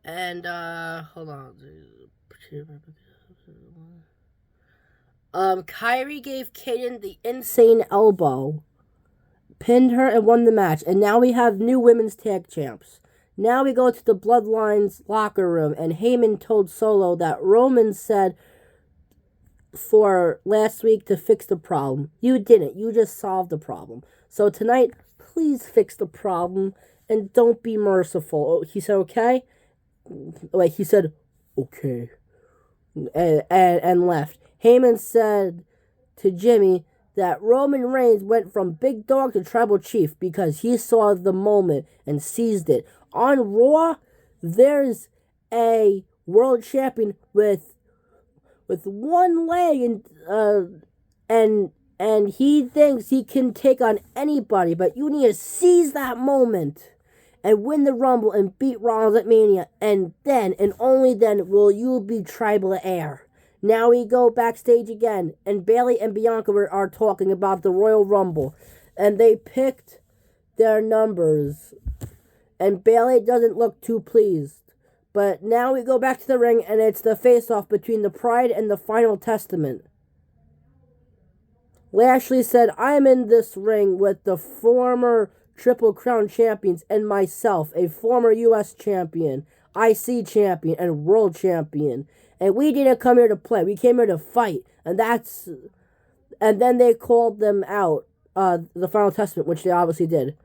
And, hold on. Kyrie gave Kaden the insane elbow, pinned her, and won the match. And now we have new women's tag champs. Now we go to the Bloodlines locker room, and Heyman told Solo that Roman said for last week to fix the problem. You didn't. You just solved the problem. So tonight, please fix the problem and don't be merciful. He said, okay? Like, he said, okay. And left. Heyman said to Jimmy that Roman Reigns went from big dog to tribal chief because he saw the moment and seized it. On Raw, there's a world champion with one leg and he thinks he can take on anybody, but you need to seize that moment and win the Rumble and beat Rollins at Mania, and then and only then will you be tribal heir. Now we go backstage again, and Bayley and Bianca are talking about the Royal Rumble, and they picked their numbers, and Bayley doesn't look too pleased. But now we go back to the ring, and it's the face-off between the Pride and the Final Testament. Lashley said, I'm in this ring with the former Triple Crown champions and myself, a former U.S. champion, IC champion, and world champion. And we didn't come here to play. We came here to fight. And then they called them out, the Final Testament, which they obviously did.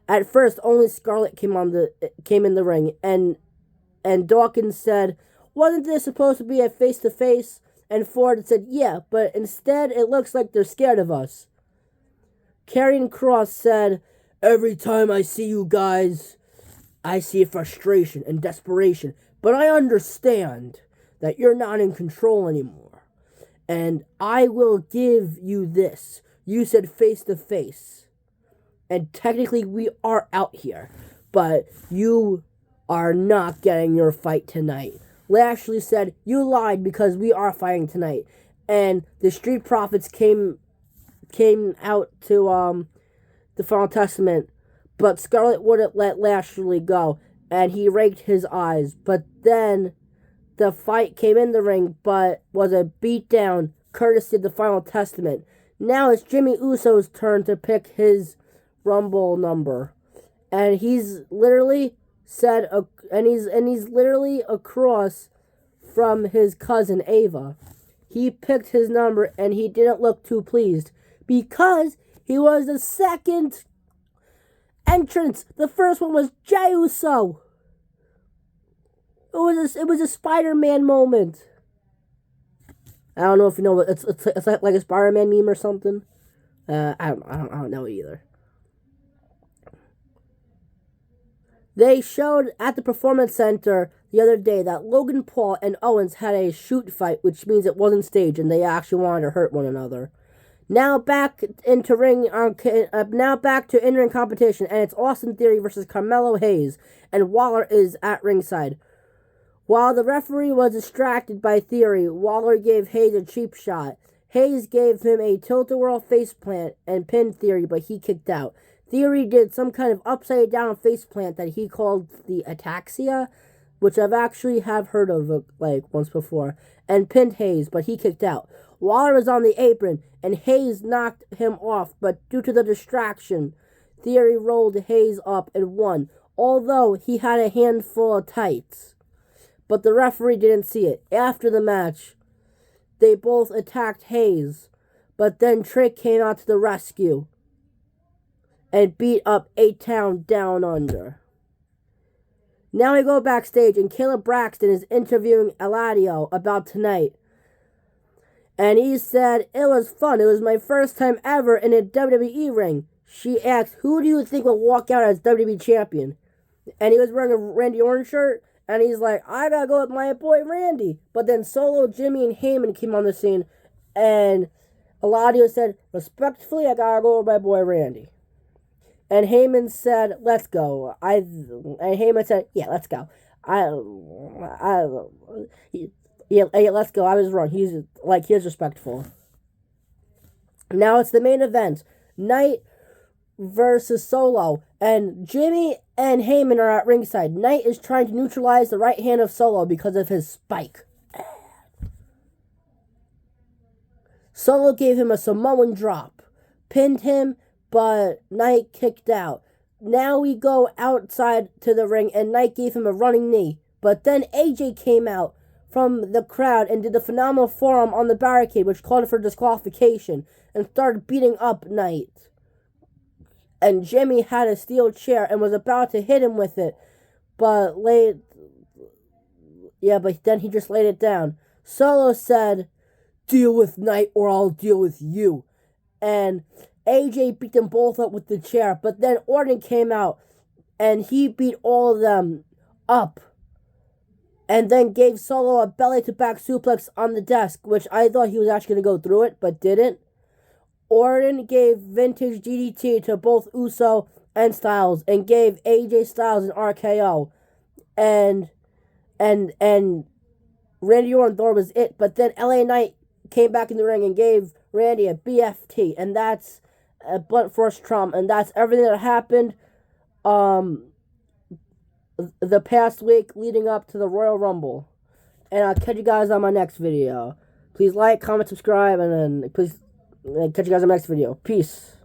At first, only Scarlett came in the ring, and Dawkins said, wasn't this supposed to be a face-to-face? And Ford said, yeah, but instead it looks like they're scared of us. Karrion Kross said, every time I see you guys, I see frustration and desperation, but I understand that you're not in control anymore. And I will give you this. You said face-to-face. And technically we are out here, but you are not getting your fight tonight. Lashley said, you lied because we are fighting tonight. And the Street Profits came out to the Final Testament, but Scarlett wouldn't let Lashley go, and he raked his eyes. But then the fight came in the ring, but was a beatdown courtesy of the Final Testament. Now it's Jimmy Uso's turn to pick his Rumble number. And he's literally said, he's literally across from his cousin Ava. He picked his number and he didn't look too pleased because he was the second entrance. The first one was Jey Uso. It was a Spider-Man moment. I don't know if you know what it's like a Spider-Man meme or something. I don't know either. They showed at the Performance Center the other day that Logan Paul and Owens had a shoot fight, which means it wasn't staged and they actually wanted to hurt one another. Now back to in-ring competition, and it's Austin Theory versus Carmelo Hayes, and Waller is at ringside. While the referee was distracted by Theory, Waller gave Hayes a cheap shot. Hayes gave him a tilt-a-whirl faceplant and pinned Theory, but he kicked out. Theory did some kind of upside-down faceplant that he called the ataxia, which I've actually have heard of like once before, and pinned Hayes, but he kicked out. Waller was on the apron, and Hayes knocked him off, but due to the distraction, Theory rolled Hayes up and won, although he had a handful of tights. But the referee didn't see it. After the match, they both attacked Hayes, but then Trick came out to the rescue and beat up A-Town Down Under. Now we go backstage, and Caleb Braxton is interviewing Eladio about tonight. And he said, it was fun. It was my first time ever in a WWE ring. She asked, who do you think will walk out as WWE champion? And he was wearing a Randy Orton shirt, and he's like, I gotta go with my boy Randy. But then Solo, Jimmy, and Heyman came on the scene, and Eladio said, respectfully, I gotta go with my boy Randy. And Heyman said, let's go. And Heyman said, yeah, let's go. Yeah, let's go. I was wrong. He's respectful. Now it's the main event. Knight versus Solo. And Jimmy and Heyman are at ringside. Knight is trying to neutralize the right hand of Solo because of his spike. Solo gave him a Samoan drop, pinned him, but Knight kicked out. Now we go outside to the ring, and Knight gave him a running knee. But then AJ came out from the crowd and did a phenomenal forearm on the barricade, which called for disqualification, and started beating up Knight. And Jimmy had a steel chair and was about to hit him with it, but then he just laid it down. Solo said, "Deal with Knight or I'll deal with you." And AJ beat them both up with the chair, but then Orton came out and he beat all of them up. And then gave Solo a belly-to-back suplex on the desk, which I thought he was actually going to go through it, but didn't. Orton gave vintage DDT to both Uso and Styles, and gave AJ Styles an RKO. And Randy Orton thought was it, but then LA Knight came back in the ring and gave Randy a BFT, and that's a blunt force trauma, and that's everything that happened the past week leading up to the Royal Rumble. And I'll catch you guys on my next video. Please like, comment, subscribe, and then please catch you guys on my next video. Peace.